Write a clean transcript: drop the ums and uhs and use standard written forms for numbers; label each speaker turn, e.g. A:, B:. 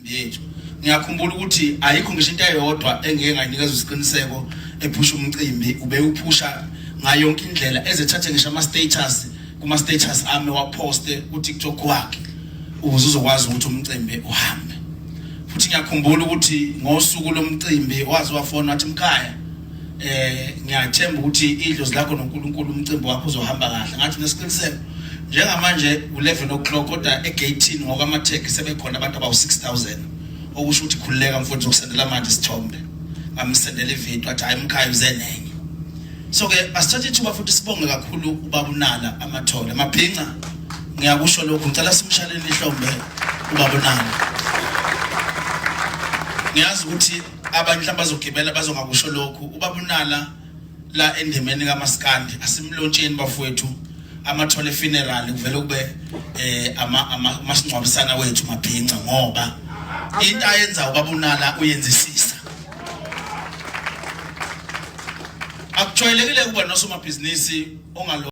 A: yethu ngiyakhumbula ukuthi ayikho ngisho into eyodwa engeke ngayinikeza isiqiniseko ephusha umcimbi ube uphusha ngayo yonke indlela ezethathe ngisho ama status kuma status ami waposte ku TikTok wakhe ukuze uzokwazi ukuthi umcimbi uhambe. Futhi ngiyakhumbula ukuthi ngosuku lomcimbi wazi wafona wathi Mkhaya ngiyathemba ukuthi idlozi lakho noNkulunkulu umcimbi wakho uzohamba kahle. Ngathi nesiqiniseko njengamanje u11 o'clock kodwa egate ngokwama tag sebekhona abantu abawu 6000 okusho ukuthi khulileka mfowethu ukusendela manje isithombe ngamsendela ivideo athi hayi Mkhaya uze nenye. So ke asithathe ithuba futhi sibonge kakhulu ubaba uNala amathole amabhinqa ngiyakusho lokho ngicela simshaleni ihlombe ubaba uNala. Ngiyazi ukuthi abanye mhlawumbe bazogibela bazongakusho lokho ubaba uNala la endemeni kaMaskandi asimlontsheni bafowethu amathole funeral kuvela kube amasingcwabisana wethu mabhinqa ngoba into ayenza ubaba uNala uyenzisisa. Akujwayelekile kuba nosomabhizinisi ongalo